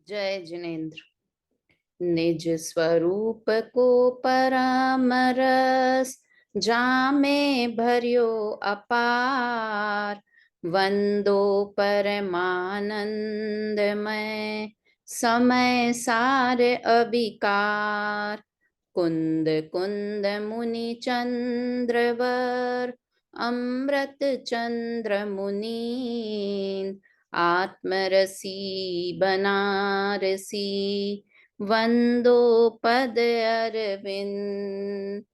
जय जिनेन्द्र। निज स्वरूप को परामरस जामे भर्यो अपार। वंदो परमानंदमय समय सारे अविकार। कुंद कुंद मुनि चंद्रवर अमृत चंद्र मुनीन्द्र। आत्मरसी बनारसी वंदो पद अरविंद।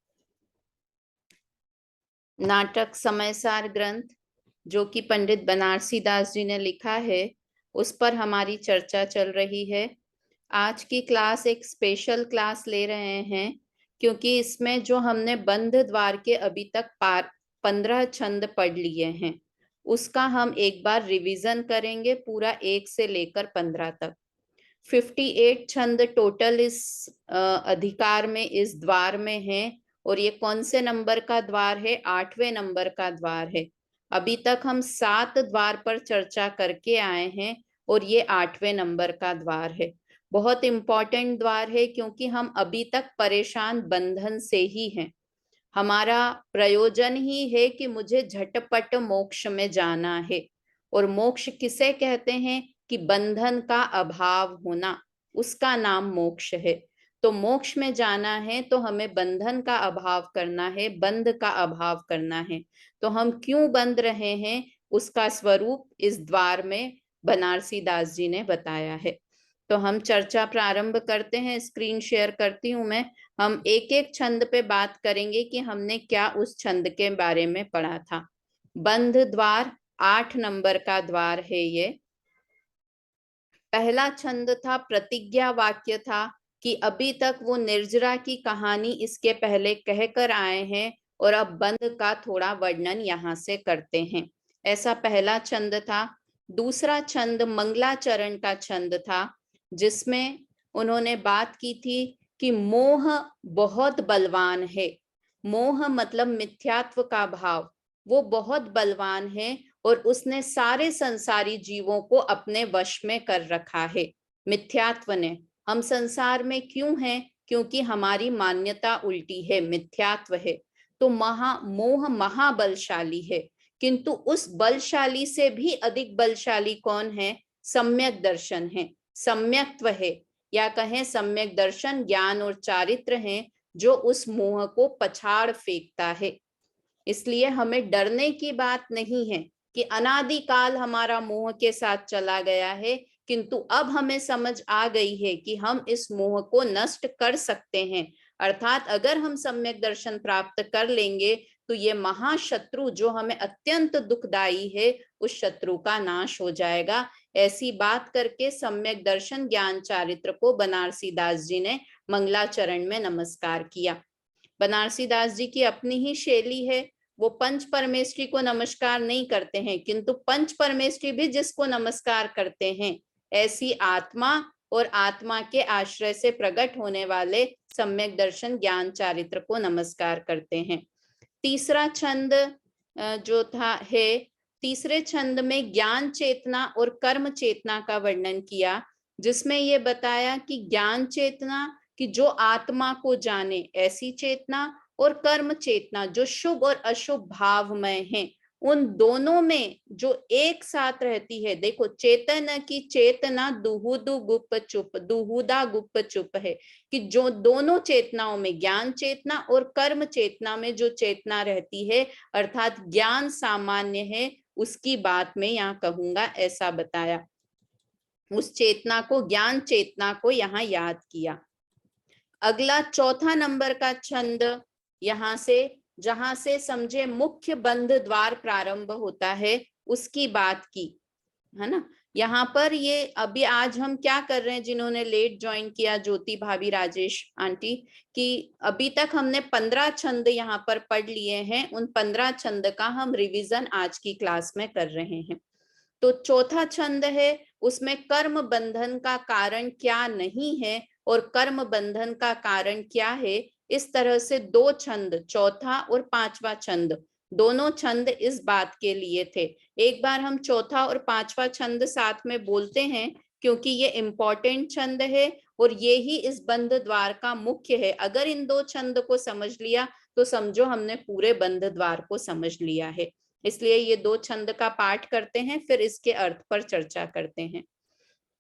नाटक समयसार ग्रंथ जो कि पंडित बनारसी दास जी ने लिखा है, उस पर हमारी चर्चा चल रही है। आज की क्लास एक स्पेशल क्लास ले रहे हैं क्योंकि इसमें जो हमने बंध द्वार के अभी तक 15 छंद पढ़ लिए हैं, उसका हम एक बार रिवीजन करेंगे पूरा 1 से लेकर 15 तक। 58 छंद टोटल इस अधिकार में, इस द्वार में है। और ये कौन से नंबर का द्वार है? 8वें नंबर का द्वार है। अभी तक हम 7 द्वार पर चर्चा करके आए हैं और ये 8वें नंबर का द्वार है। बहुत इंपॉर्टेंट द्वार है क्योंकि हम अभी तक परेशान बंधन से ही हैं। हमारा प्रयोजन ही है कि मुझे झटपट मोक्ष में जाना है। और मोक्ष किसे कहते हैं? कि बंधन का अभाव होना, उसका नाम मोक्ष है। तो मोक्ष में जाना है तो हमें बंधन का अभाव करना है, बंध का अभाव करना है। तो हम क्यों बंध रहे हैं, उसका स्वरूप इस द्वार में बनारसी दास जी ने बताया है। तो हम चर्चा प्रारंभ करते हैं। स्क्रीन शेयर करती हूं मैं। हम एक एक छंद पे बात करेंगे कि हमने क्या उस छंद के बारे में पढ़ा था। बंध द्वार 8 नंबर का द्वार है ये। पहला छंद था, प्रतिज्ञा वाक्य था कि अभी तक वो निर्जरा की कहानी इसके पहले कहकर आए हैं और अब बंध का थोड़ा वर्णन यहाँ से करते हैं। ऐसा पहला छंद था। दूसरा छंद मंगलाचरण का छंद था, जिसमें उन्होंने बात की थी कि मोह बहुत बलवान है। मोह मतलब मिथ्यात्व का भाव, वो बहुत बलवान है और उसने सारे संसारी जीवों को अपने वश में कर रखा है। मिथ्यात्व ने। हम संसार में क्यों हैं? क्योंकि हमारी मान्यता उल्टी है, मिथ्यात्व है। तो मोह महाबलशाली है, किंतु उस बलशाली से भी अधिक बलशाली कौन है? सम्यक दर्शन है, सम्यक्त्व है, या कहें सम्यक दर्शन ज्ञान और चारित्र है, जो उस मोह को पछाड़ फेंकता है। इसलिए हमें डरने की बात नहीं है कि अनादिकाल हमारा मोह के साथ चला गया है, किंतु अब हमें समझ आ गई है कि हम इस मोह को नष्ट कर सकते हैं। अर्थात अगर हम सम्यक दर्शन प्राप्त कर लेंगे तो ये महाशत्रु जो हमें अत्यंत दुखदाई है, उस शत्रु का नाश हो जाएगा। ऐसी बात करके सम्यक दर्शन ज्ञान चारित्र को बनारसी दास जी ने मंगलाचरण में नमस्कार किया। बनारसी दास जी की अपनी ही शैली है। वो पंच परमेष्ठी को नमस्कार नहीं करते हैं, किंतु पंच परमेष्ठी भी जिसको नमस्कार करते हैं, ऐसी आत्मा और आत्मा के आश्रय से प्रकट होने वाले सम्यक दर्शन ज्ञान चारित्र को नमस्कार करते हैं। तीसरा छंद जो था है, तीसरे छंद में ज्ञान चेतना और कर्म चेतना का वर्णन किया, जिसमें ये बताया कि ज्ञान चेतना कि जो आत्मा को जाने ऐसी चेतना, और कर्म चेतना जो शुभ और अशुभ भावमय है, उन दोनों में जो एक साथ रहती है। देखो, चेतन की चेतना दुहुदु गुप चुप, दुहुदा गुप चुप है कि जो दोनों चेतनाओं में, ज्ञान चेतना और कर्म चेतना में जो चेतना रहती है, अर्थात ज्ञान सामान्य है, उसकी बात मैं यहाँ कहूंगा, ऐसा बताया। उस चेतना को, ज्ञान चेतना को यहाँ याद किया। अगला चौथा नंबर का छंद, यहां से जहां से समझे मुख्य बंध द्वार प्रारंभ होता है, उसकी बात की है ना। यहाँ पर ये अभी आज हम क्या कर रहे हैं, जिन्होंने लेट ज्वाइन किया, ज्योति भाभी, राजेश आंटी, कि अभी तक हमने 15 छंद यहाँ पर पढ़ लिए हैं। उन 15 छंद का हम रिवीजन आज की क्लास में कर रहे हैं। तो चौथा छंद है, उसमें कर्म बंधन का कारण क्या नहीं है और कर्म बंधन का कारण क्या है, इस तरह से 2 छंद, चौथा और 5वां छंद, दोनों छंद इस बात के लिए थे। एक बार हम चौथा और 5वां छंद साथ में बोलते हैं, क्योंकि ये इम्पोर्टेंट छंद है और ये ही इस बंध द्वार का मुख्य है। अगर इन दो छंद को समझ लिया तो समझो हमने पूरे बंध द्वार को समझ लिया है। इसलिए ये दो छंद का पाठ करते हैं, फिर इसके अर्थ पर चर्चा करते हैं।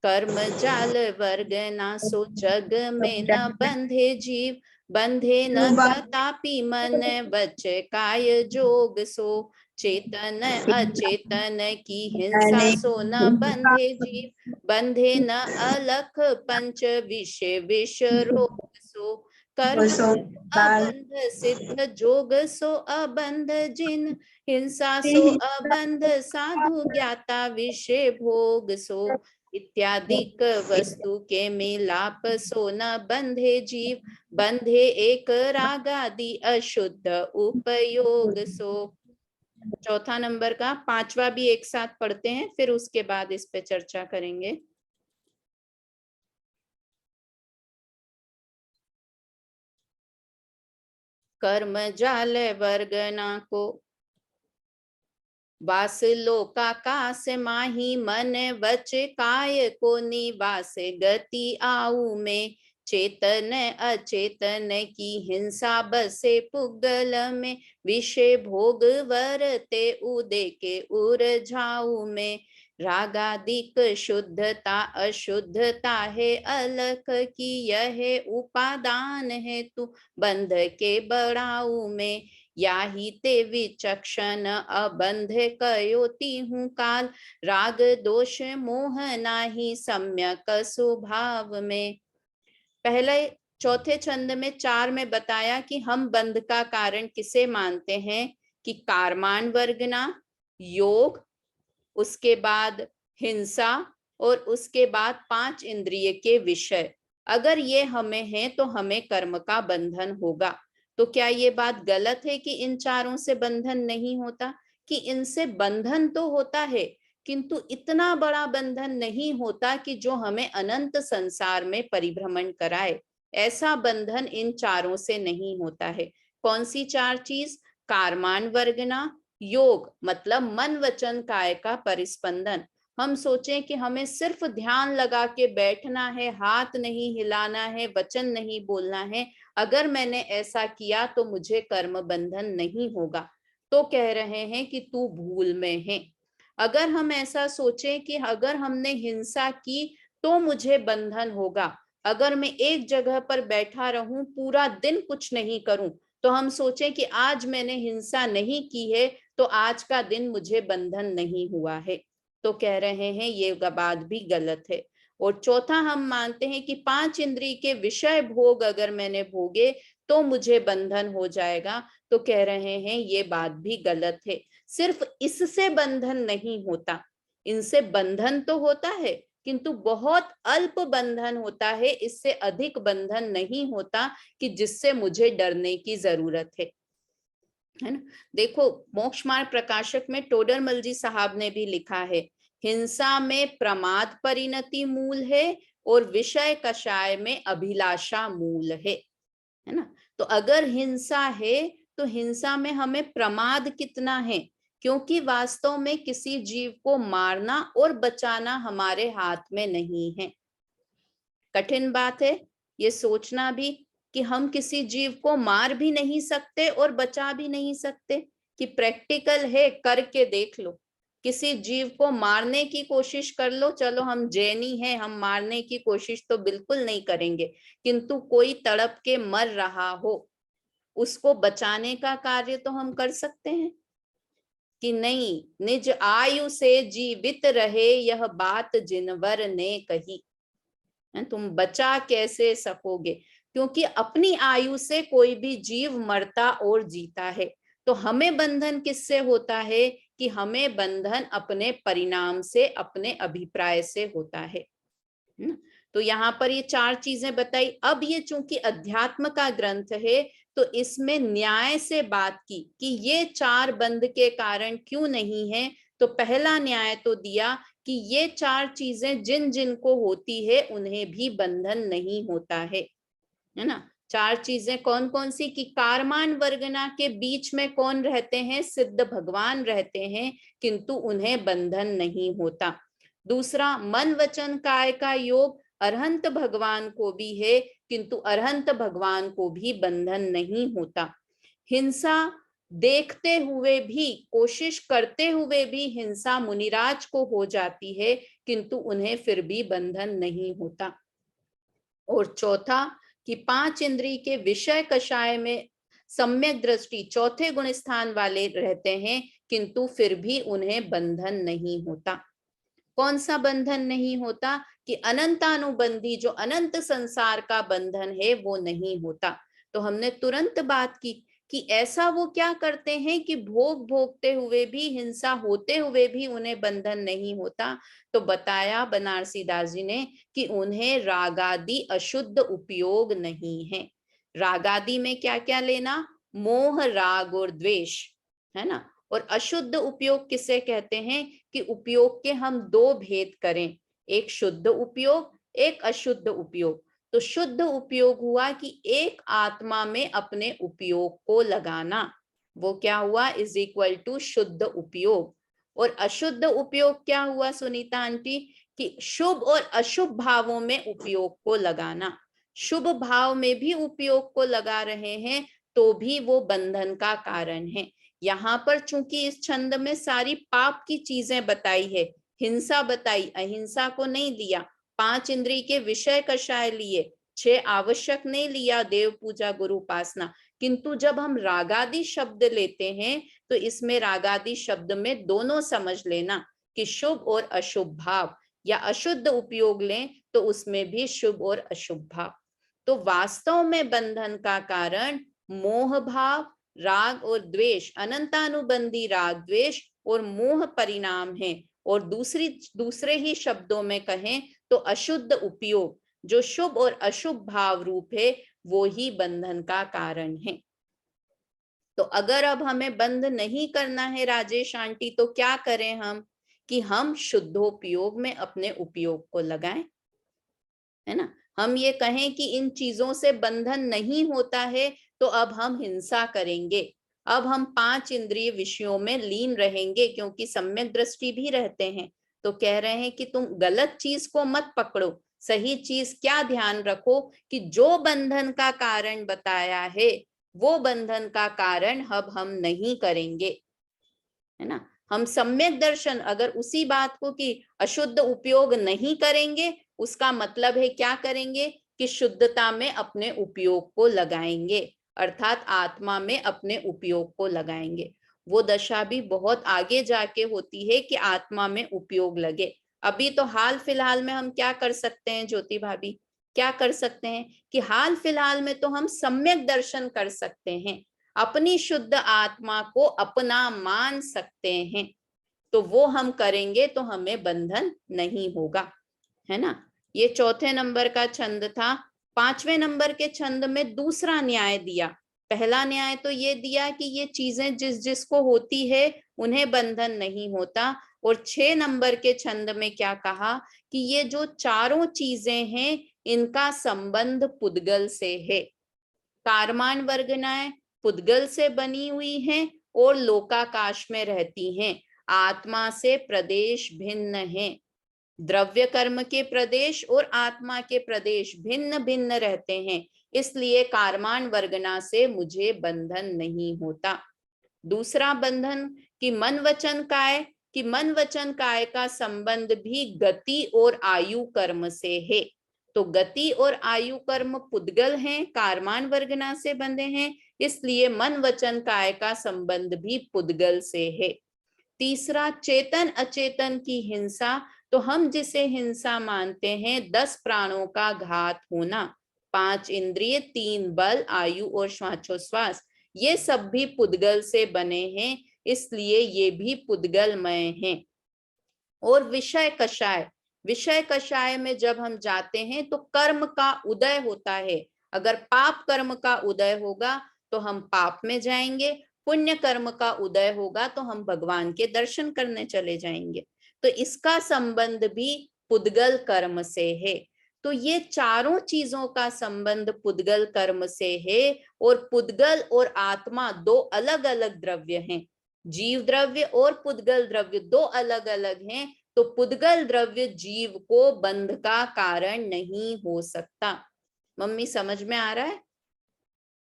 कर्म जाल वर्ग ना सो जग में न बंधे जीव, बंधे न कदापि मन वच काय जोग सो, चेतन अचेतन की हिंसा सो न बंधे जीव, बंधे न अलख पंच विषय विष रोग सो, कर्म अबंध सिद्ध जोग सो अबंध जिन, हिंसा सो अबंध साधु ज्ञाता विषय भोग सो, इत्यादिक वस्तु के मिलाप सो न बंधे जीव, बंधे एक रागादि अशुद्ध उपयोग सो। चौथा नंबर का पांचवा भी एक साथ पढ़ते हैं, फिर उसके बाद इस पे चर्चा करेंगे। कर्म जाल वर्ग ना को वास लोका कास माही, मन वच काय को निवास गति आऊ में, चेतन अचेतन की हिंसा बसे पुगल में, विषय भोग वरते उदय के उरझाऊ में, रागादिक शुद्धता अशुद्धता है अलख की, यह उपादान है तू बंध के बढ़ाऊ में, याही ते विचक्षण अबंध कयोति हूँ काल, राग दोष मोह नाही सम्यक स्वभाव में। पहले चौथे छंद में 4 में बताया कि हम बंध का कारण किसे मानते हैं, कि कारमान वर्गना, योग, उसके बाद हिंसा और उसके बाद 5 इंद्रिय के विषय। अगर ये हमें हैं तो हमें कर्म का बंधन होगा। तो क्या ये बात गलत है कि इन चारों से बंधन नहीं होता? कि इनसे बंधन तो होता है, किंतु इतना बड़ा बंधन नहीं होता कि जो हमें अनंत संसार में परिभ्रमण कराए। ऐसा बंधन इन चारों से नहीं होता है। कौन सी 4 चीज? कारमान वर्गना, योग मतलब मन वचन काय का परिस्पंदन। हम सोचें कि हमें सिर्फ ध्यान लगा के बैठना है, हाथ नहीं हिलाना है, वचन नहीं बोलना है, अगर मैंने ऐसा किया तो मुझे कर्म बंधन नहीं होगा, तो कह रहे हैं कि तू भूल में है। अगर हम ऐसा सोचें कि अगर हमने हिंसा की तो मुझे बंधन होगा, अगर मैं एक जगह पर बैठा रहूं पूरा दिन कुछ नहीं करूं, तो हम सोचें कि आज मैंने हिंसा नहीं की है तो आज का दिन मुझे बंधन नहीं हुआ है, तो कह रहे हैं ये बात भी गलत है। और चौथा हम मानते हैं कि 5 इंद्रिय के विषय भोग अगर मैंने भोगे तो मुझे बंधन हो जाएगा, तो कह रहे हैं ये बात भी गलत है। सिर्फ इससे बंधन नहीं होता, इनसे बंधन तो होता है किंतु बहुत अल्प बंधन होता है, इससे अधिक बंधन नहीं होता कि जिससे मुझे डरने की जरूरत है ना। देखो मोक्ष मार्ग प्रकाशक में टोडरमल जी साहब ने भी लिखा है, हिंसा में प्रमाद परिणति मूल है और विषय कषाय में अभिलाषा मूल है ना। तो अगर हिंसा है तो हिंसा में हमें प्रमाद कितना है, क्योंकि वास्तव में किसी जीव को मारना और बचाना हमारे हाथ में नहीं है। कठिन बात है ये सोचना भी कि हम किसी जीव को मार भी नहीं सकते और बचा भी नहीं सकते, कि प्रैक्टिकल है, करके देख लो। किसी जीव को मारने की कोशिश कर लो, चलो हम जैनी हैं, हम मारने की कोशिश तो बिल्कुल नहीं करेंगे, किंतु कोई तड़प के मर रहा हो उसको बचाने का कार्य तो हम कर सकते हैं कि नहीं। निज आयु से जीवित रहे यह बात जिनवर ने कही, तुम बचा कैसे सकोगे, क्योंकि अपनी आयु से कोई भी जीव मरता और जीता है। तो हमें बंधन किससे होता है, कि हमें बंधन अपने परिणाम से, अपने अभिप्राय से होता है। तो यहाँ पर ये 4 चीजें बताई। अब ये चूंकि अध्यात्म का ग्रंथ है तो इसमें न्याय से बात की कि ये 4 बंध के कारण क्यों नहीं है। तो पहला न्याय तो दिया कि ये 4 चीजें जिन जिन को होती है उन्हें भी बंधन नहीं होता है ना। 4 चीजें कौन कौन सी, कि कारमान वर्गना के बीच में कौन रहते हैं, सिद्ध भगवान रहते हैं, किंतु उन्हें बंधन नहीं होता। दूसरा, मन वचन काय का योग अरहंत भगवान को भी है, किंतु अरहंत भगवान को भी बंधन नहीं होता। हिंसा देखते हुए भी, कोशिश करते हुए भी हिंसा मुनिराज को हो जाती है, किंतु उन्हें फिर भी बंधन नहीं होता। और चौथा, कि पांच इंद्रिय के विषय कषाय में सम्यक दृष्टि चौथे गुण स्थान वाले रहते हैं, किंतु फिर भी उन्हें बंधन नहीं होता। कौन सा बंधन नहीं होता? कि अनंतानुबंधी जो अनंत संसार का बंधन है वो नहीं होता। तो हमने तुरंत बात की कि ऐसा वो क्या करते हैं कि भोग भोगते हुए भी, हिंसा होते हुए भी उन्हें बंधन नहीं होता। तो बताया बनारसी दास जी ने कि उन्हें रागादि अशुद्ध उपयोग नहीं है। रागादि में क्या क्या लेना? मोह, राग और द्वेष, है ना। और अशुद्ध उपयोग किसे कहते हैं? कि उपयोग के हम दो भेद करें, एक शुद्ध उपयोग, एक अशुद्ध उपयोग। तो शुद्ध उपयोग हुआ कि एक आत्मा में अपने उपयोग को लगाना, वो क्या हुआ? इज इक्वल टू शुद्ध उपयोग। और अशुद्ध उपयोग क्या हुआ सुनीता आंटी? कि शुभ और अशुभ भावों में उपयोग को लगाना। शुभ भाव में भी उपयोग को लगा रहे हैं तो भी वो बंधन का कारण है। यहाँ पर चूंकि इस छंद में सारी पाप की चीजें बताई है, हिंसा बताई, अहिंसा को नहीं लिया, पांच इंद्रिय के विषय कषाय लिए, 6 आवश्यक नहीं लिया, देव पूजा गुरु उपासना, किंतु जब हम रागादि शब्द लेते हैं तो इसमें रागादि शब्द में दोनों समझ लेना कि शुभ और अशुभ भाव, या अशुद्ध उपयोग लें तो उसमें भी शुभ और अशुभ भाव। तो वास्तव में बंधन का कारण मोह भाव, राग और द्वेष, अनंतानुबंधी राग द्वेष और मोह परिणाम है। और दूसरे ही शब्दों में कहें तो अशुद्ध उपयोग, जो शुभ और अशुभ भाव रूप है, वो ही बंधन का कारण है। तो अगर अब हमें बंध नहीं करना है राजेश आंटी, तो क्या करें हम? कि हम शुद्धोपयोग में अपने उपयोग को लगाएं, है ना। हम ये कहें कि इन चीजों से बंधन नहीं होता है, तो अब हम हिंसा करेंगे, अब हम पांच इंद्रिय विषयों में लीन रहेंगे, क्योंकि सम्यक दृष्टि भी रहते हैं। तो कह रहे हैं कि तुम गलत चीज को मत पकड़ो, सही चीज क्या ध्यान रखो कि जो बंधन का कारण बताया है वो बंधन का कारण अब हम नहीं करेंगे, है ना। हम सम्यक दर्शन, अगर उसी बात को कि अशुद्ध उपयोग नहीं करेंगे, उसका मतलब है क्या करेंगे? कि शुद्धता में अपने उपयोग को लगाएंगे, अर्थात आत्मा में अपने उपयोग को लगाएंगे। वो दशा भी बहुत आगे जाके होती है कि आत्मा में उपयोग लगे। अभी तो हाल फिलहाल में हम क्या कर सकते हैं ज्योति भाभी? क्या कर सकते हैं कि हाल फिलहाल में तो हम सम्यक दर्शन कर सकते हैं, अपनी शुद्ध आत्मा को अपना मान सकते हैं। तो वो हम करेंगे तो हमें बंधन नहीं होगा, है ना। ये चौथे नंबर का छंद था। पांचवें नंबर के छंद में दूसरा न्याय दिया। पहला न्याय तो ये दिया कि ये चीजें जिस जिसको होती है उन्हें बंधन नहीं होता। और 6 नंबर के छंद में क्या कहा? कि ये जो चारों चीजें हैं इनका संबंध पुद्गल से है। कारमान वर्गनाएं पुद्गल से बनी हुई हैं और लोकाकाश में रहती हैं, आत्मा से प्रदेश भिन्न हैं। द्रव्य कर्म के प्रदेश और आत्मा के प्रदेश भिन्न भिन्न रहते हैं, इसलिए कारमान वर्गना से मुझे बंधन नहीं होता। दूसरा बंधन कि मन वचन काय, कि मन वचन काय का संबंध भी गति और आयु कर्म से है। तो गति और आयु कर्म पुद्गल हैं, कारमान वर्गना से बंधे हैं, इसलिए मन वचन काय का संबंध भी पुद्गल से है। तीसरा, चेतन अचेतन की हिंसा, तो हम जिसे हिंसा मानते हैं 10 प्राणों का घात होना, 5 इंद्रिय, 3 बल, आयु और श्वासोच्छ्वास, ये सब भी पुद्गल से बने हैं, इसलिए ये भी पुद्गलमय हैं। और विषय कषाय, विषय कषाय में जब हम जाते हैं तो कर्म का उदय होता है। अगर पाप कर्म का उदय होगा तो हम पाप में जाएंगे, पुण्य कर्म का उदय होगा तो हम भगवान के दर्शन करने चले जाएंगे। तो इसका संबंध भी पुद्गल कर्म से है। तो ये चारों चीजों का संबंध पुद्गल कर्म से है। और पुद्गल और आत्मा दो अलग अलग द्रव्य हैं, जीव द्रव्य और पुद्गल द्रव्य दो अलग अलग हैं। तो पुद्गल द्रव्य जीव को बंध का कारण नहीं हो सकता। मम्मी समझ में आ रहा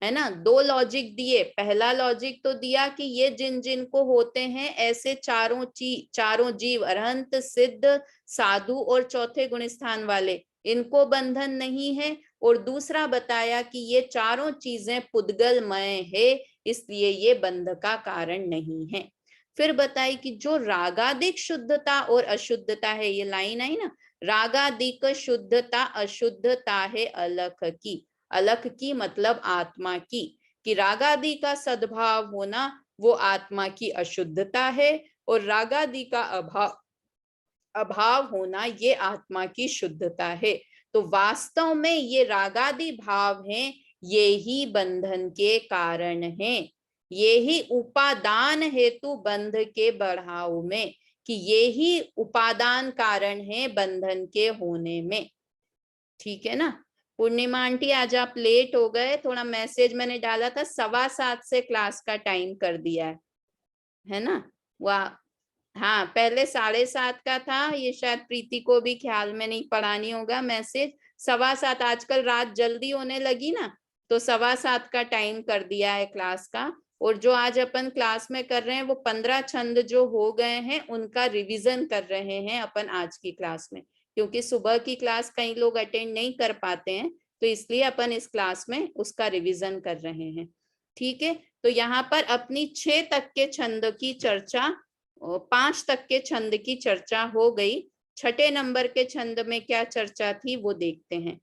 है ना? दो लॉजिक दिए। पहला लॉजिक तो दिया कि ये जिन जिन को होते हैं ऐसे चारों जीव, अरहंत, सिद्ध, साधु और चौथे गुण स्थान वाले, इनको बंधन नहीं है। और दूसरा बताया कि ये चारों चीजें पुद्गलमय है, इसलिए ये बंध का कारण नहीं है। फिर बताई कि जो रागादिक शुद्धता और अशुद्धता है, ये लाइन आई ना, रागादिक शुद्धता अशुद्धता है अलख की। अलख की मतलब आत्मा की, कि रागादि का सद्भाव होना वो आत्मा की अशुद्धता है, और रागादि का अभाव होना ये आत्मा की शुद्धता है। तो वास्तव में ये रागादि भाव हैं, ये ही बंधन के कारण हैं। ये ही उपादान हेतु बंध के बढ़ाव में, कि ये ही उपादान कारण है बंधन के होने में। ठीक है ना? पूर्णिमा आंटी आज आप लेट हो गए, थोड़ा मैसेज मैंने डाला था 7:15 से क्लास का टाइम कर दिया है ना? वाह, हाँ पहले 7:30 का था, ये शायद प्रीति को भी ख्याल में नहीं पढ़ानी होगा मैसेज। 7:15 आजकल रात जल्दी होने लगी ना, तो 7:15 का टाइम कर दिया है क्लास का। और जो आज अपन क्लास में कर रहे हैं वो 15 छंद जो हो गए हैं उनका रिवीजन कर रहे हैं अपन आज की क्लास में, क्योंकि सुबह की क्लास कई लोग अटेंड नहीं कर पाते हैं, तो इसलिए अपन इस क्लास में उसका रिवीजन कर रहे हैं। ठीक है, तो यहाँ पर अपनी 6 तक के छंद की चर्चा, 5 तक के छंद की चर्चा हो गई। छठे नंबर के छंद में क्या चर्चा थी वो देखते हैं।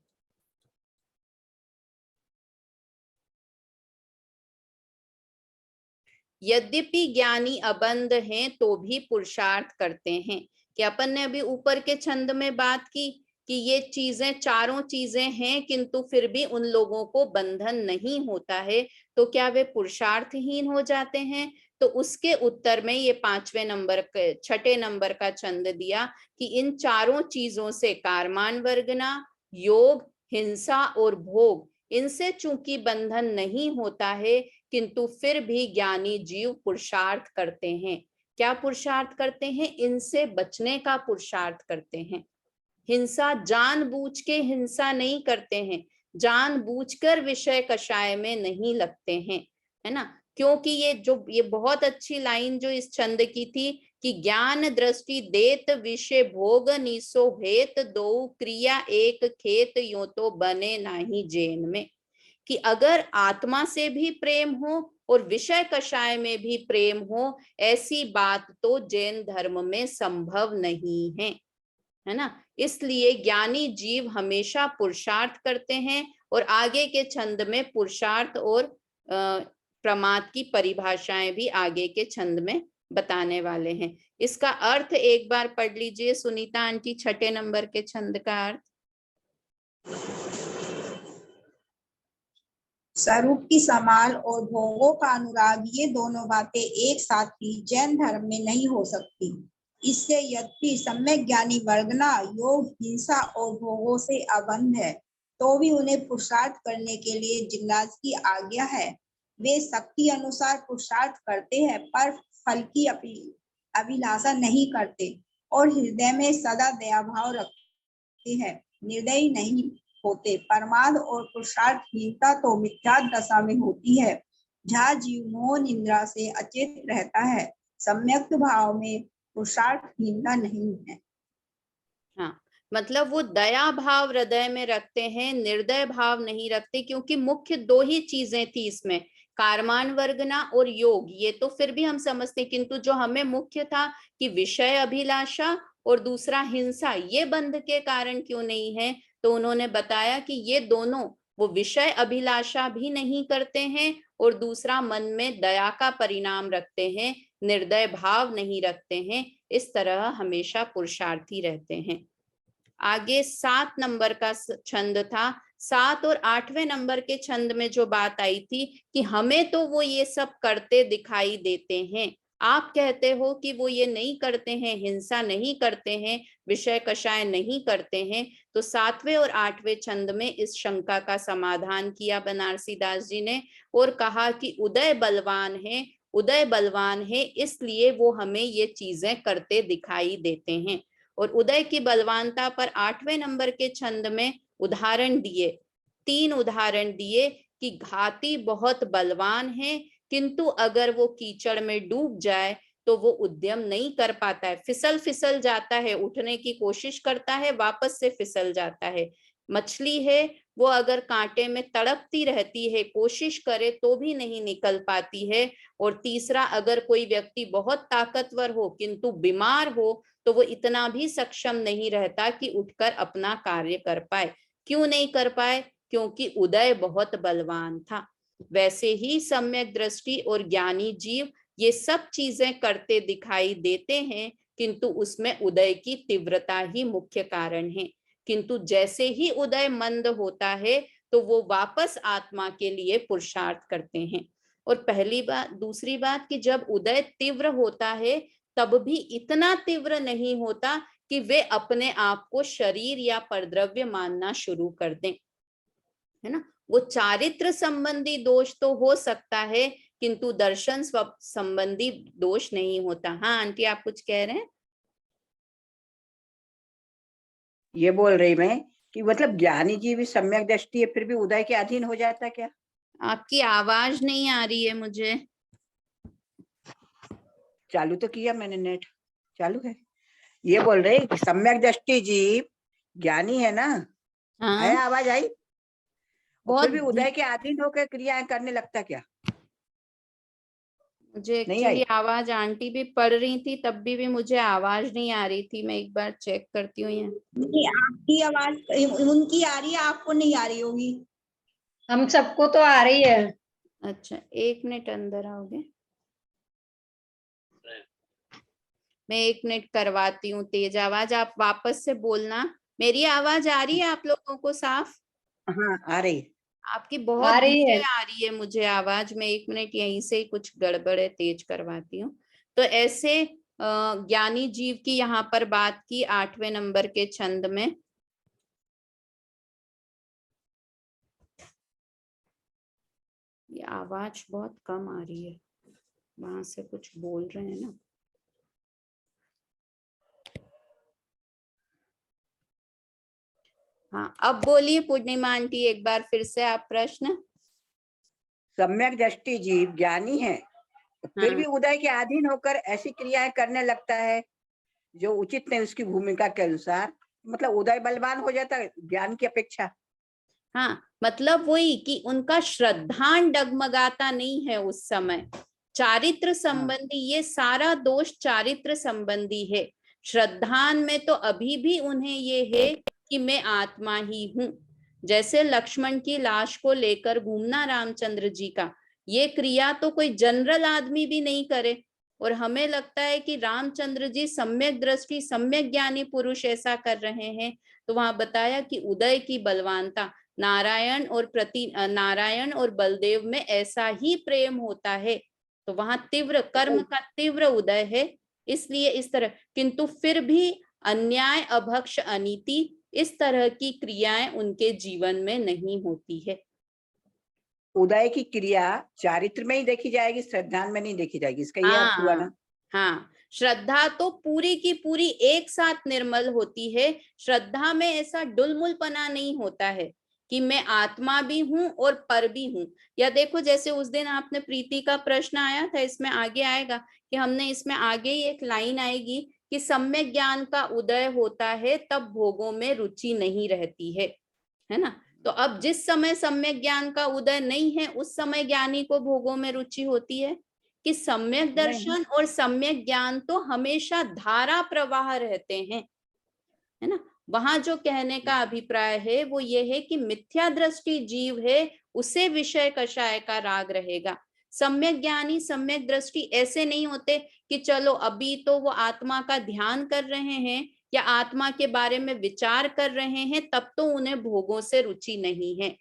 यद्यपि ज्ञानी अबंध हैं तो भी पुरुषार्थ करते हैं, कि अपन ने अभी ऊपर के छंद में बात की कि ये चीजें चारों चीजें हैं किंतु फिर भी उन लोगों को बंधन नहीं होता है, तो क्या वे पुरुषार्थहीन हो जाते हैं? तो उसके उत्तर में ये 5वें नंबर के 6ठे नंबर का छंद दिया कि इन चारों चीजों से, कारमान वर्गना, योग, हिंसा और भोग, इनसे चूंकि बंधन नहीं होता है, किंतु फिर भी ज्ञानी जीव पुरुषार्थ करते हैं। क्या पुरुषार्थ करते हैं? इनसे बचने का पुरुषार्थ करते हैं। हिंसा जानबूझ के हिंसा नहीं करते हैं, जानबूझकर विषय कषाय में नहीं लगते हैं, है ना? क्योंकि ये बहुत अच्छी लाइन जो इस छंद की थी कि ज्ञान दृष्टि देत विषय भोग निसो हेत दो क्रिया एक खेत यो तो बने नाही जेन में, कि अगर आत्मा से भी प्रेम हो और विषय कषाय में भी प्रेम हो, ऐसी बात तो जैन धर्म में संभव नहीं है ना? इसलिए ज्ञानी जीव हमेशा पुरुषार्थ करते हैं, और आगे के छंद में पुरुषार्थ और प्रमाद की परिभाषाएं भी आगे के छंद में बताने वाले हैं। इसका अर्थ एक बार पढ़ लीजिए सुनीता आंटी, 6ठे नंबर के छंद का अर्थ। स्वरूप की संभाल और भोगों का अनुराग, ये दोनों बातें एक साथ ही जैन धर्म में नहीं हो सकती। इससे यद्यपि सम्यक ज्ञानी वर्गना योग, हिंसा और भोगों से अबंध है, तो भी उन्हें पुरुषार्थ करने के लिए जिज्ञास की आज्ञा है। वे शक्ति अनुसार पुरुषार्थ करते हैं, पर फल की अभिलाषा नहीं करते, और हृदय में सदा दया भाव रखते हैं, निर्दयी नहीं होते। परमाद और पुरुषार्थहीनता तो मिथ्या दशा में होती है, जहाँ जीव मोह निद्रा से अचेत रहता है। सम्यक भाव में पुरुषार्थहीनता नहीं है। हाँ, मतलब वो दया भाव हृदय में रखते हैं, निर्दय भाव नहीं रखते, क्योंकि मुख्य 2 ही चीजें थी इसमें, कारमान वर्गना और योग, ये तो फिर भी हम समझते, किंतु जो हमें मुख्य था कि विषय अभिलाषा और दूसरा हिंसा, ये बंध के कारण क्यों नहीं है? तो उन्होंने बताया कि ये दोनों, वो विषय अभिलाषा भी नहीं करते हैं और दूसरा मन में दया का परिणाम रखते हैं, निर्दय भाव नहीं रखते हैं, इस तरह हमेशा पुरुषार्थी रहते हैं। आगे 7 नंबर का छंद था। 7 और 8वें नंबर के छंद में जो बात आई थी कि हमें तो वो ये सब करते दिखाई देते हैं, आप कहते हो कि वो ये नहीं करते हैं, हिंसा नहीं करते हैं, विषय कषाय नहीं करते हैं। तो 7वें और 8वें छंद में इस शंका का समाधान किया बनारसी दास जी ने, और कहा कि उदय बलवान है, इसलिए वो हमें ये चीजें करते दिखाई देते हैं। और उदय की बलवानता पर 8वें नंबर के छंद में उदाहरण दिए, 3 उदाहरण दिए कि घाती बहुत बलवान है, किंतु अगर वो कीचड़ में डूब जाए तो वो उद्यम नहीं कर पाता है, फिसल जाता है, उठने की कोशिश करता है, वापस से फिसल जाता है। मछली है, वो अगर कांटे में तड़पती रहती है, कोशिश करे तो भी नहीं निकल पाती है। और तीसरा, अगर कोई व्यक्ति बहुत ताकतवर हो किंतु बीमार हो तो वो इतना भी सक्षम नहीं रहता कि उठकर अपना कार्य कर पाए। क्यों नहीं कर पाए? क्योंकि उदय बहुत बलवान था। वैसे ही सम्यक दृष्टि और ज्ञानी जीव ये सब चीजें करते दिखाई देते हैं, किंतु उसमें उदय की तीव्रता ही मुख्य कारण है। किंतु जैसे ही उदय मंद होता है तो वो वापस आत्मा के लिए पुरुषार्थ करते हैं। और पहली बात, दूसरी बात कि जब उदय तीव्र होता है तब भी इतना तीव्र नहीं होता कि वे अपने आप को शरीर या परद्रव्य मानना शुरू कर दें, है ना। वो चारित्र संबंधी दोष तो हो सकता है, किंतु दर्शन संबंधी दोष नहीं होता। हाँ आंटी, आप कुछ कह रहे हैं? ये बोल रही मैं कि मतलब ज्ञानी जी भी सम्यक दृष्टि है, फिर भी उदय के अधीन हो जाता क्या? आपकी आवाज नहीं आ रही है मुझे। चालू तो किया मैंने, नेट चालू है। ये बोल रहे कि सम्यक दृष्टि जीव ज्ञानी है ना। हाँ, है आवाज आई? और फिर भी बहुत उदय के अधीन होकर क्रियाएं करने लगता क्या? मुझे नहीं एक्चुअली आई? आवाज, आंटी भी पढ़ रही थी तब भी मुझे आवाज नहीं आ रही थी। मैं एक बार चेक करती हूँ यहाँ। नहीं, आपकी आवाज उनकी आ रही है, आपको नहीं आ रही होगी। हम सबको तो आ रही है। अच्छा, 1 मिनट अंदर आओगे, मैं 1 मिनट करवाती हूँ तेज आवाज, आप वापस से बोलना। मेरी आवाज आ रही है आप लोगों को साफ? हाँ आ रही। आपकी बहुत आ रही धीरे है। आ रही है मुझे आवाज। मैं 1 मिनट यहीं से ही कुछ गड़बड़ है, तेज करवाती हूँ। तो ऐसे ज्ञानी जीव की यहाँ पर बात की 8वें नंबर के छंद में। ये आवाज बहुत कम आ रही है, वहां से कुछ बोल रहे हैं ना। हाँ, अब बोलिए पूर्णिमा आंटी, एक बार फिर से आप प्रश्न। सम्यक दृष्टि जीव ज्ञानी है, फिर हाँ भी उदय के अधीन होकर ऐसी क्रियाएं करने लगता है जो उचित नहीं उसकी भूमिका के अनुसार। मतलब उदय बलवान हो जाता है ज्ञान की अपेक्षा। हाँ, मतलब वही कि उनका श्रद्धान डगमगाता नहीं है उस समय। चारित्र संबंधी, ये सारा दोष चारित्र संबंधी है। श्रद्धान में तो अभी भी उन्हें ये है कि मैं आत्मा ही हूं। जैसे लक्ष्मण की लाश को लेकर घूमना रामचंद्र जी का, ये क्रिया तो कोई जनरल आदमी भी नहीं करे। और हमें लगता है कि रामचंद्र जी सम्यक दृष्टि, सम्यक ज्ञानी पुरुष ऐसा कर रहे हैं। तो वहां बताया कि उदय की बलवानता, नारायण और बलदेव में ऐसा ही प्रेम होता है, तो वहां तीव्र कर्म का तीव्र उदय है, इसलिए इस तरह। किंतु फिर भी अन्याय, अभक्ष, अनीति, इस तरह की क्रियाएं उनके जीवन में नहीं होती है। उदय की क्रिया चारित्र में ही देखी जाएगी, श्रद्धा में नहीं देखी जाएगी, इसका ये अर्थ हुआ ना? हाँ, श्रद्धा तो पूरी की पूरी एक साथ निर्मल होती है। श्रद्धा में ऐसा डुलमुलपना नहीं होता है कि मैं आत्मा भी हूं और पर भी हूं। या देखो, जैसे उस दिन आपने प्रीति का प्रश्न आया था, इसमें आगे आएगा कि हमने इसमें आगे ही एक लाइन आएगी कि सम्यक ज्ञान का उदय होता है तब भोगों में रुचि नहीं रहती है ना। तो अब जिस समय सम्यक ज्ञान का उदय नहीं है, उस समय ज्ञानी को भोगों में रुचि होती है। कि सम्यक दर्शन और सम्यक ज्ञान तो हमेशा धारा प्रवाह रहते हैं, है ना। वहां जो कहने का अभिप्राय है वो ये है कि मिथ्या दृष्टि जीव है, उसे विषय कषाय का राग रहेगा। सम्यक ज्ञानी, सम्यक दृष्टि ऐसे नहीं होते कि चलो अभी तो वो आत्मा का ध्यान कर रहे हैं या आत्मा के बारे में विचार कर रहे हैं, तब तो उन्हें भोगों से रुचि नहीं है।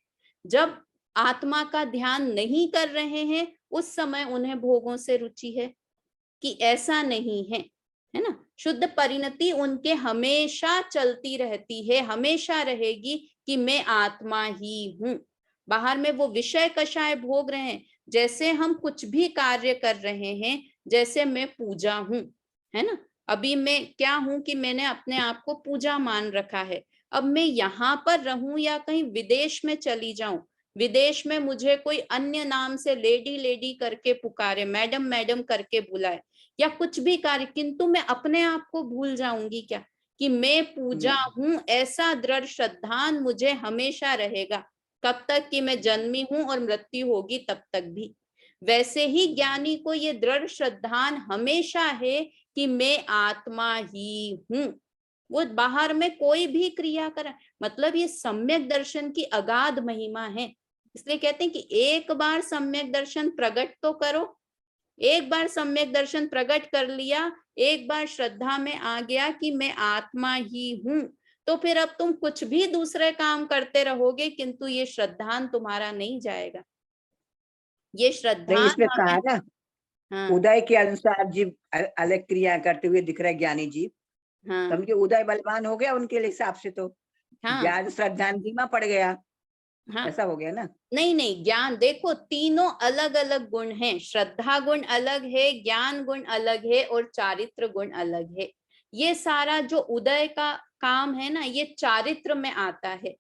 जब आत्मा का ध्यान नहीं कर रहे हैं उस समय उन्हें भोगों से रुचि है, कि ऐसा नहीं है ना। शुद्ध परिणति उनके हमेशा चलती रहती है, हमेशा रहेगी कि मैं आत्मा ही हूं। बाहर में वो विषय कषाय भोग रहे हैं, जैसे हम कुछ भी कार्य कर रहे हैं, जैसे मैं पूजा हूं, है ना, अभी मैं क्या हूं कि मैंने अपने आप को पूजा मान रखा है। अब मैं यहाँ पर रहूं या कहीं विदेश में चली जाऊं, विदेश में मुझे कोई अन्य नाम से लेडी लेडी करके पुकारे, मैडम मैडम करके बुलाए, या कुछ भी कार्य, किंतु मैं अपने आप को भूल जाऊंगी क्या कि मैं पूजा हूं? ऐसा दृढ़ श्रद्धान मुझे हमेशा रहेगा, कब तक कि मैं जन्मी हूं और मृत्यु होगी तब तक भी। वैसे ही ज्ञानी को ये दृढ़ श्रद्धान हमेशा है कि मैं आत्मा ही हूं। वो बाहर में कोई भी क्रिया करे, मतलब ये सम्यक दर्शन की अगाध महिमा है। इसलिए कहते हैं कि एक बार सम्यक दर्शन प्रकट तो करो। एक बार सम्यक दर्शन प्रकट कर लिया, एक बार श्रद्धा में आ गया कि मैं आत्मा ही हूं, तो फिर अब तुम कुछ भी दूसरे काम करते रहोगे, किंतु ये श्रद्धान तुम्हारा नहीं जाएगा। ये नहीं, श्रद्धान इसमें कहा हमें, ना हाँ उदय के अनुसार जीव अलग क्रिया करते हुए दिख रहे ज्ञानी जीव, हाँ समझे उदय बलवान हो गया उनके हिसाब से, तो हाँ ज्ञान श्रद्धा धीमा पड़ गया, हाँ। ऐसा हो गया ना। नहीं नहीं, ज्ञान देखो तीनों अलग अलग गुण हैं। श्रद्धा गुण अलग है, ज्ञान गुण अलग है, और चारित्र गुण अलग है। ये सारा जो उदय का काम है ना, ये चारित्र में आता है।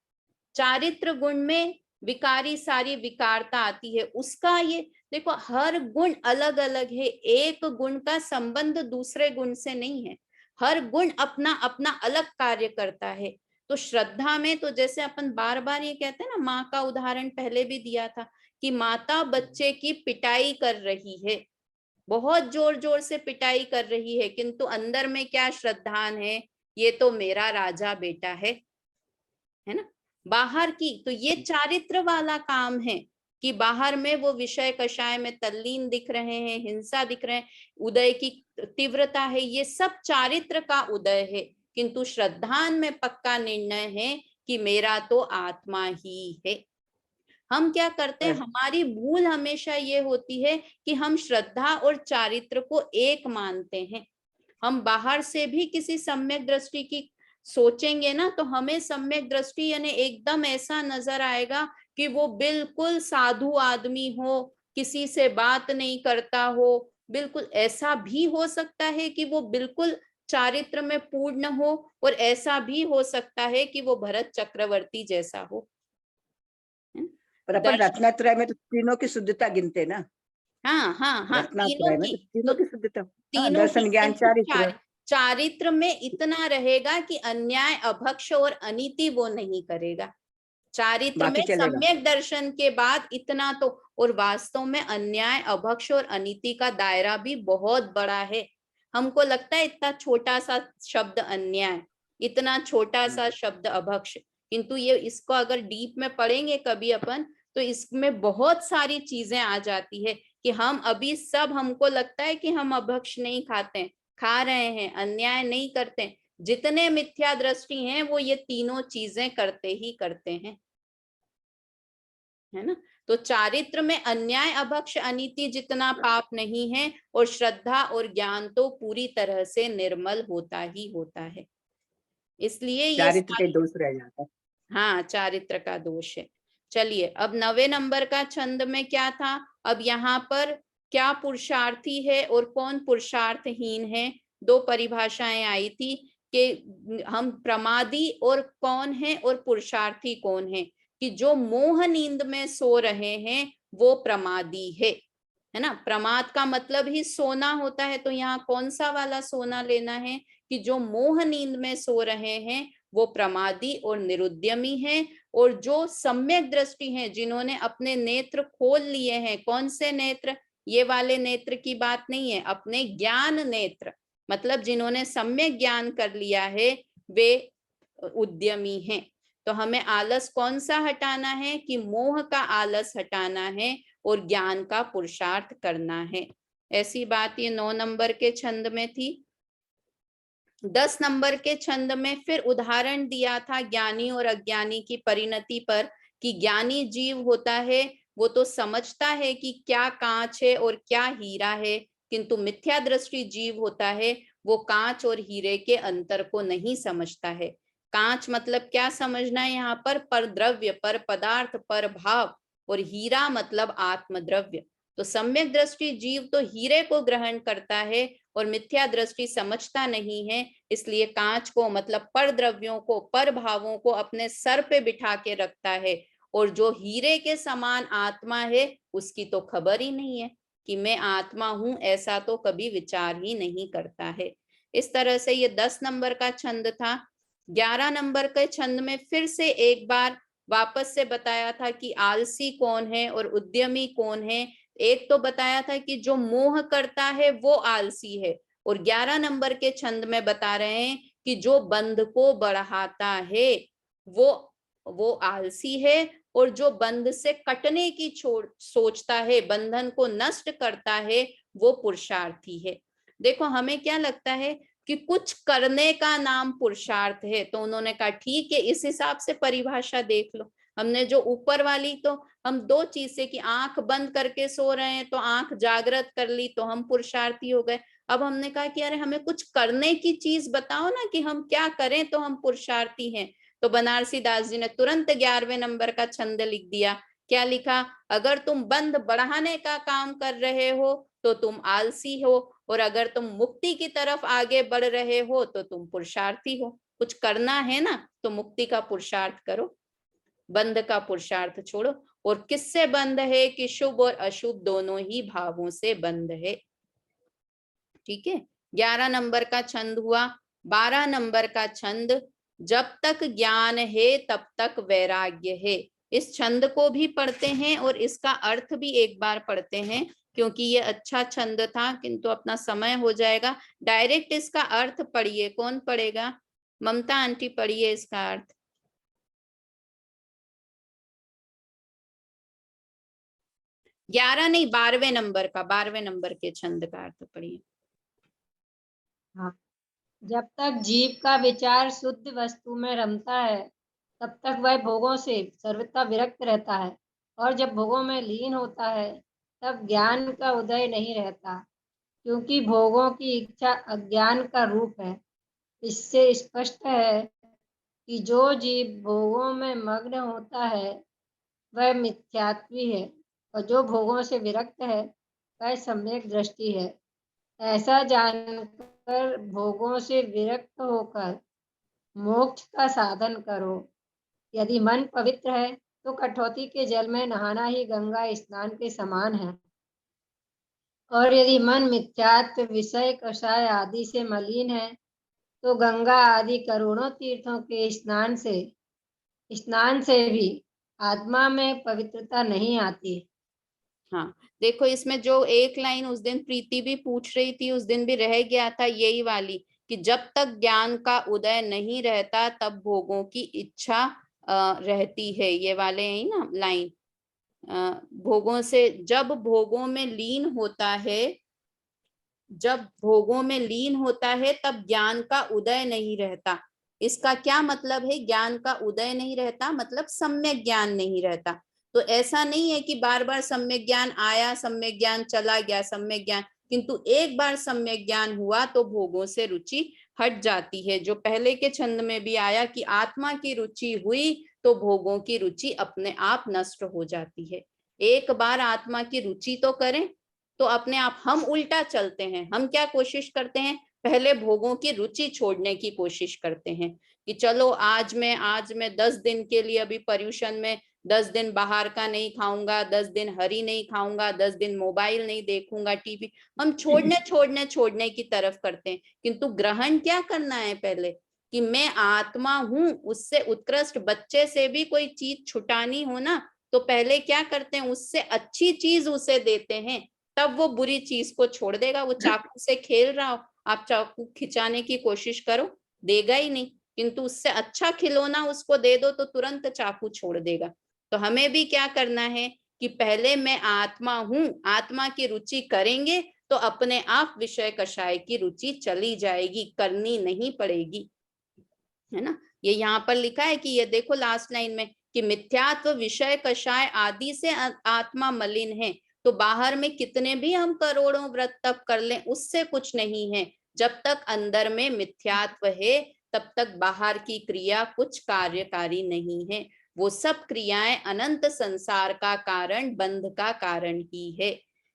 चारित्र गुण में विकारी सारी विकारता आती है, उसका ये देखो हर गुण अलग अलग है। एक गुण का संबंध दूसरे गुण से नहीं है, हर गुण अपना अपना अलग कार्य करता है। तो श्रद्धा में तो जैसे अपन बार बार ये कहते हैं ना, माँ का उदाहरण पहले भी दिया था कि माता बच्चे की पिटाई कर रही है, बहुत जोर जोर से पिटाई कर रही है, किंतु अंदर में क्या श्रद्धान है, ये तो मेरा राजा बेटा है ना। बाहर की तो ये चारित्र वाला काम है कि बाहर में वो विषय कषाय में तल्लीन दिख रहे हैं, हिंसा दिख रहे हैं, उदय की तीव्रता है, ये सब चारित्र का उदय है। किंतु श्रद्धान में पक्का निर्णय है कि मेरा तो आत्मा ही है। हम क्या करते हैं, हमारी भूल हमेशा ये होती है कि हम श्रद्धा और चारित्र को एक मानते हैं। हम बाहर से भी किसी सम्यक दृष्टि की सोचेंगे ना, तो हमें सम्यक दृष्टि यानी एकदम ऐसा नजर आएगा कि वो बिल्कुल साधु आदमी हो, किसी से बात नहीं करता हो। बिल्कुल ऐसा भी हो सकता है कि वो बिल्कुल चारित्र में पूर्ण हो, और ऐसा भी हो सकता है कि वो भरत चक्रवर्ती जैसा हो। पर अपन रत्नत्रय में तो तीनों की शुद्धता गिनते ना। हाँ हाँ हाँ, तीनों रत्नत्रय में की, तो तीनों की शुद्धता, हाँ, तीनों की, दर्शन ज्ञान चारित्र। चारित्र में इतना रहेगा कि अन्याय अभक्ष और अनीति वो नहीं करेगा। चारित्र में बाकी चलेगा। सम्यक दर्शन के बाद इतना तो, और वास्तव में अन्याय अभक्ष और अनीति का दायरा भी बहुत बड़ा है। हमको लगता है इतना छोटा सा शब्द अन्याय, इतना छोटा सा शब्द अभक्ष, किंतु ये इसको अगर डीप में पढ़ेंगे कभी अपन, तो इसमें बहुत सारी चीजें आ जाती है कि हम अभी सब, हमको लगता है कि हम अभक्ष नहीं खाते हैं, खा रहे हैं, अन्याय नहीं करते हैं। जितने मिथ्या दृष्टि हैं वो ये तीनों चीजें करते ही करते हैं, है ना। तो चारित्र में अन्याय अभक्ष अनीति जितना पाप नहीं है, और श्रद्धा और ज्ञान तो पूरी तरह से निर्मल होता ही होता है। इसलिए ये चारित्र के दोष रह जाता है। हाँ, चारित्र का दोष है। चलिए, अब 9वें नंबर का छंद में क्या था, अब यहाँ पर क्या पुरुषार्थी है और कौन पुरुषार्थहीन है, दो परिभाषाएं आई थी कि हम प्रमादी और कौन है और पुरुषार्थी कौन है। कि जो मोह नींद में सो रहे हैं वो प्रमादी है ना। प्रमाद का मतलब ही सोना होता है, तो यहाँ कौन सा वाला सोना लेना है कि जो मोह नींद में सो रहे हैं वो प्रमादी और निरुद्यमी हैं। और जो सम्यक दृष्टि हैं, जिन्होंने अपने नेत्र खोल लिए हैं, कौन से नेत्र, ये वाले नेत्र की बात नहीं है, अपने ज्ञान नेत्र, मतलब जिन्होंने सम्यक ज्ञान कर लिया है, वे उद्यमी हैं। तो हमें आलस कौन सा हटाना है कि मोह का आलस हटाना है और ज्ञान का पुरुषार्थ करना है। ऐसी बात ये 9 नंबर के छंद में थी। 10 नंबर के छंद में फिर उदाहरण दिया था ज्ञानी और अज्ञानी की परिणति पर, कि ज्ञानी जीव होता है वो तो समझता है कि क्या कांच है और क्या हीरा है, किंतु मिथ्या दृष्टि जीव होता है वो कांच और हीरे के अंतर को नहीं समझता है। कांच मतलब क्या समझना है यहाँ पर द्रव्य, पर पदार्थ, पर भाव, और हीरा मतलब आत्मद्रव्य। तो तो सम्यक दृष्टि जीव तो हीरे को ग्रहण करता है और मिथ्या दृष्टि समझता नहीं है, इसलिए कांच को मतलब पर द्रव्यों को, पर भावों को अपने सर पे बिठा के रखता है। और जो हीरे के समान आत्मा है उसकी तो खबर ही नहीं है कि मैं आत्मा हूं, ऐसा तो कभी विचार ही नहीं करता है। इस तरह से ये 10 नंबर का छंद था। 11 नंबर के छंद में फिर से एक बार वापस से बताया था कि आलसी कौन है और उद्यमी कौन है। एक तो बताया था कि जो मोह करता है वो आलसी है, और 11 नंबर के छंद में बता रहे हैं कि जो बंध को बढ़ाता है वो आलसी है, और जो बंध से कटने की सोचता है, बंधन को नष्ट करता है, वो पुरुषार्थी है। देखो हमें क्या लगता है कि कुछ करने का नाम पुरुषार्थ है, तो उन्होंने कहा ठीक है, इस हिसाब से परिभाषा देख लो। हमने जो ऊपर वाली, तो हम दो चीज से कि आंख बंद करके सो रहे हैं तो आंख जागृत कर ली तो हम पुरुषार्थी हो गए। अब हमने कहा कि अरे हमें कुछ करने की चीज बताओ ना कि हम क्या करें तो हम पुरुषार्थी हैं। तो बनारसी दास जी ने तुरंत 11वें नंबर का छंद लिख दिया। क्या लिखा? अगर तुम बंध बढ़ाने का काम कर रहे हो तो तुम आलसी हो, और अगर तुम मुक्ति की तरफ आगे बढ़ रहे हो तो तुम पुरुषार्थी हो। कुछ करना है ना तो मुक्ति का पुरुषार्थ करो, बंध का पुरुषार्थ छोड़ो। और किससे बंध है? कि शुभ और अशुभ दोनों ही भावों से बंध है। ठीक है, 11 नंबर का छंद हुआ। 12 नंबर का छंद, जब तक ज्ञान है तब तक वैराग्य है। इस छंद को भी पढ़ते हैं और इसका अर्थ भी एक बार पढ़ते हैं, क्योंकि ये अच्छा छंद था, किंतु अपना समय हो जाएगा। डायरेक्ट इसका अर्थ पढ़िए। कौन पढ़ेगा? ममता आंटी पढ़िए इसका अर्थ। 11 नहीं, 12वें नंबर का, 12वें नंबर के छंद का अर्थ पढ़िए। हाँ, जब तक जीव का विचार शुद्ध वस्तु में रमता है तब तक वह भोगों से सर्वथा विरक्त रहता है, और जब भोगों में लीन होता है तब ज्ञान का उदय नहीं रहता, क्योंकि भोगों की इच्छा अज्ञान का रूप है। इससे स्पष्ट है कि जो जीव भोगों में मग्न होता है वह मिथ्यात्वी है, और जो भोगों से विरक्त है वह सम्यक दृष्टि है। ऐसा जानकर भोगों से विरक्त होकर मोक्ष का साधन करो। यदि मन पवित्र है तो कठौती के जल में नहाना ही गंगा स्नान के समान है, और यदि मन मिथ्यात्व, विषय, कषाय आदि से मलिन है तो गंगा आदि करोड़ों तीर्थों के स्नान से भी आत्मा में पवित्रता नहीं आती। हाँ, देखो इसमें जो एक लाइन उस दिन प्रीति भी पूछ रही थी, उस दिन भी रह गया था यही वाली, कि जब तक ज्ञान का उदय नहीं रहता तब भोगों की इच्छा रहती है। ये वाले है ना लाइन, भोगों से, जब भोगों में लीन होता है, जब भोगों में लीन होता है तब ज्ञान का उदय नहीं रहता। इसका क्या मतलब है? ज्ञान का उदय नहीं रहता मतलब सम्यक ज्ञान नहीं रहता। तो ऐसा नहीं है कि बार बार सम्यक ज्ञान आया, सम्यक ज्ञान चला गया, सम्यक ज्ञान, किंतु एक बार सम्यक ज्ञान हुआ तो भोगों से रुचि हट जाती है। जो पहले के छंद में भी आया कि आत्मा की रुचि हुई तो भोगों की रुचि अपने आप नष्ट हो जाती है। एक बार आत्मा की रुचि तो करें तो अपने आप। हम उल्टा चलते हैं, हम क्या कोशिश करते हैं? पहले भोगों की रुचि छोड़ने की कोशिश करते हैं कि चलो आज मैं 10 दिन के लिए, अभी पर्यूषण में 10 दिन बाहर का नहीं खाऊंगा, 10 दिन हरी नहीं खाऊंगा, 10 दिन मोबाइल नहीं देखूंगा, टीवी। हम छोड़ने की तरफ करते हैं, किंतु ग्रहण क्या करना है पहले? कि मैं आत्मा हूं, उससे उत्कृष्ट बच्चे से भी कोई चीज छुटानी हो ना, तो पहले क्या करते हैं? उससे अच्छी चीज उसे देते हैं, तब वो बुरी चीज को छोड़ देगा। वो चाकू से खेल रहा हो, आप चाकू खिंचाने की कोशिश करो, देगा ही नहीं, किंतु उससे अच्छा खिलौना उसको दे दो तो तुरंत चाकू छोड़ देगा। तो हमें भी क्या करना है कि पहले मैं आत्मा हूं, आत्मा की रुचि करेंगे तो अपने आप विषय कषाय की रुचि चली जाएगी, करनी नहीं पड़ेगी, है ना। ये यहाँ पर लिखा है कि ये देखो लास्ट लाइन में कि मिथ्यात्व, विषय कषाय आदि से आत्मा मलिन है। तो बाहर में कितने भी हम करोड़ों व्रत तप कर लें उससे कुछ नहीं है। जब तक अंदर में मिथ्यात्व है तब तक बाहर की क्रिया कुछ कार्यकारी नहीं है। वो सब क्रियाएं अनंत संसार का कारण, बंध का कारण ही है।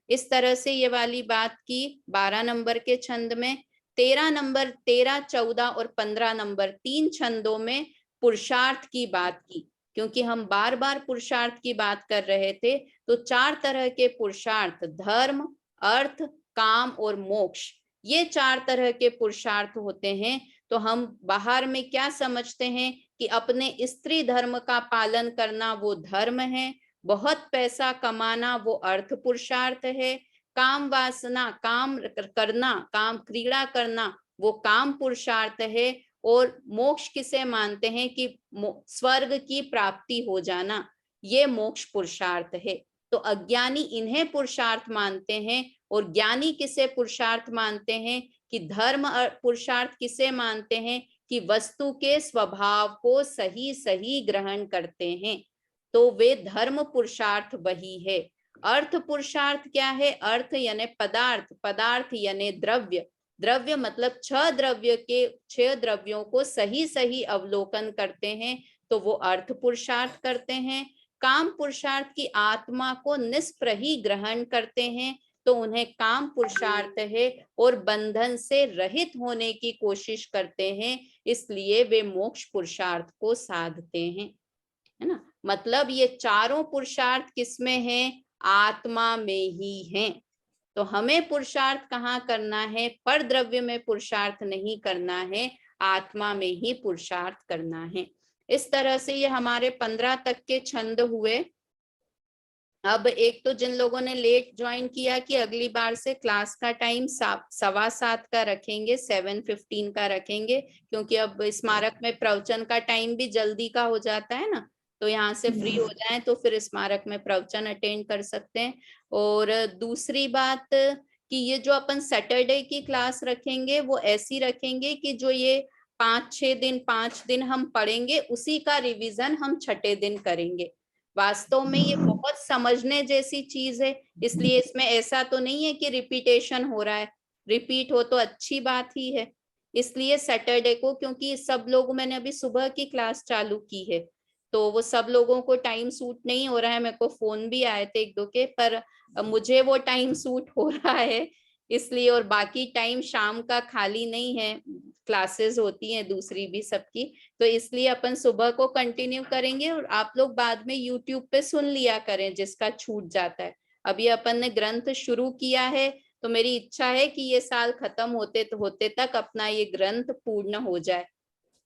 इस तरह से ये वाली बात की 12 नंबर के छंद में। 13 नंबर, 13, 14 और 15 नंबर 3 छंदों में पुरुषार्थ की बात की। क्योंकि हम बार बार पुरुषार्थ की बात कर रहे थे, तो 4 तरह के पुरुषार्थ, धर्म, अर्थ, काम और मोक्ष, ये 4 तरह के पुरुषार्थ होते हैं। तो हम बाहर में क्या समझते हैं कि अपने स्त्री धर्म का पालन करना वो धर्म है, बहुत पैसा कमाना वो अर्थ पुरुषार्थ है, काम वासना, काम करना, काम क्रीड़ा करना वो काम पुरुषार्थ है, और मोक्ष किसे मानते हैं कि स्वर्ग की प्राप्ति हो जाना, ये मोक्ष पुरुषार्थ है। तो अज्ञानी इन्हें पुरुषार्थ मानते हैं, और ज्ञानी किसे पुरुषार्थ मानते हैं कि धर्म पुरुषार्थ किसे मानते हैं कि वस्तु के स्वभाव को सही सही ग्रहण करते हैं, तो वे धर्म पुरुषार्थ वही है। अर्थ पुरुषार्थ क्या है? अर्थ यानी पदार्थ, पदार्थ यानी द्रव्य, द्रव्य मतलब 6 द्रव्य के 6 द्रव्यों को सही सही अवलोकन करते हैं, तो वो अर्थ पुरुषार्थ करते हैं। काम पुरुषार्थ की आत्मा को निष्प्रही ग्रहण करते हैं, तो उन्हें काम पुरुषार्थ है, और बंधन से रहित होने की कोशिश करते हैं, इसलिए वे मोक्ष पुरुषार्थ को साधते हैं, है ना। मतलब ये चारों पुरुषार्थ किसमें हैं? आत्मा में ही हैं। तो हमें पुरुषार्थ कहाँ करना है? पर द्रव्य में पुरुषार्थ नहीं करना है, आत्मा में ही पुरुषार्थ करना है। इस तरह से ये हमारे 15 तक के छंद हुए। अब एक तो जिन लोगों ने लेट ज्वाइन किया कि अगली बार से क्लास का टाइम 7:15 का रखेंगे, 7:15 का रखेंगे, क्योंकि अब स्मारक में प्रवचन का टाइम भी जल्दी का हो जाता है ना, तो यहाँ से फ्री हो जाएं तो फिर स्मारक में प्रवचन अटेंड कर सकते हैं। और दूसरी बात कि ये जो अपन सैटरडे की क्लास रखेंगे वो ऐसी रखेंगे कि जो ये 5 दिन हम पढ़ेंगे, उसी का रिवीजन हम 6ठे दिन करेंगे। वास्तव में ये बहुत समझने जैसी चीज है, इसलिए इसमें ऐसा तो नहीं है कि रिपीटेशन हो रहा है, रिपीट हो तो अच्छी बात ही है। इसलिए सैटरडे को, क्योंकि सब लोग, मैंने अभी सुबह की क्लास चालू की है, तो वो सब लोगों को टाइम सूट नहीं हो रहा है। मेरे को फोन भी आए थे 1-2 के, पर मुझे वो टाइम सूट हो रहा है इसलिए। और बाकी टाइम शाम का खाली नहीं है, क्लासेस होती हैं दूसरी भी सबकी, तो इसलिए अपन सुबह को कंटिन्यू करेंगे, और आप लोग बाद में यूट्यूब पे सुन लिया करें जिसका छूट जाता है। अभी अपन ने ग्रंथ शुरू किया है, तो मेरी इच्छा है कि ये साल खत्म होते तक अपना ये ग्रंथ पूर्ण हो जाए,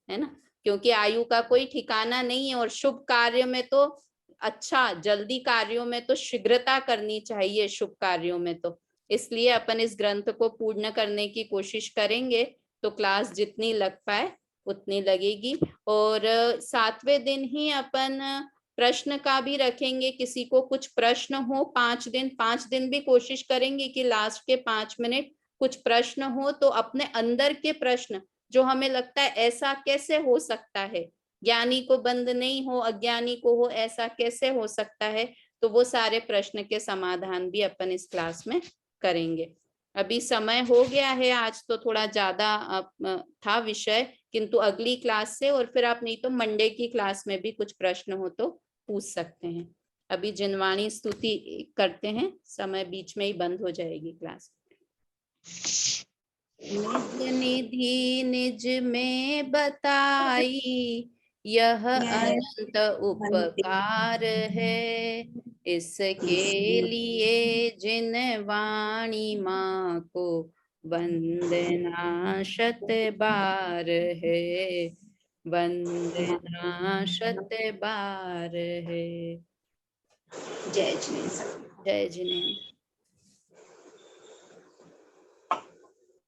है ना, क्योंकि आयु का कोई ठिकाना नहीं है, और शुभ कार्य में तो अच्छा, जल्दी कार्यों में तो शीघ्रता करनी चाहिए, शुभ कार्यों में तो। इसलिए अपन इस ग्रंथ को पूर्ण करने की कोशिश करेंगे, तो क्लास जितनी लग पाए उतनी लगेगी। और 7वें दिन ही अपन प्रश्न का भी रखेंगे, किसी को कुछ प्रश्न हो 5 दिन भी कोशिश करेंगे कि लास्ट के 5 मिनट कुछ प्रश्न हो, तो अपने अंदर के प्रश्न जो हमें लगता है ऐसा कैसे हो सकता है, ज्ञानी को बंद नहीं हो, अज्ञानी को हो, ऐसा कैसे हो सकता है, तो वो सारे प्रश्न के समाधान भी अपन इस क्लास में करेंगे। अभी समय हो गया है, आज तो थोड़ा ज्यादा था विषय, किंतु अगली क्लास से, और फिर आप नहीं तो मंडे की क्लास में भी कुछ प्रश्न हो तो पूछ सकते हैं। अभी जिनवाणी स्तुति करते हैं, समय बीच में ही बंद हो जाएगी क्लास। निज निधि निज में बताई, यह अनंत उपकार है, इसके लिए जिन वाणी माँ को वंदना शत बार है, वंदना शत बार है। जय जिनेन्द्र। जय जिनेन्द्र।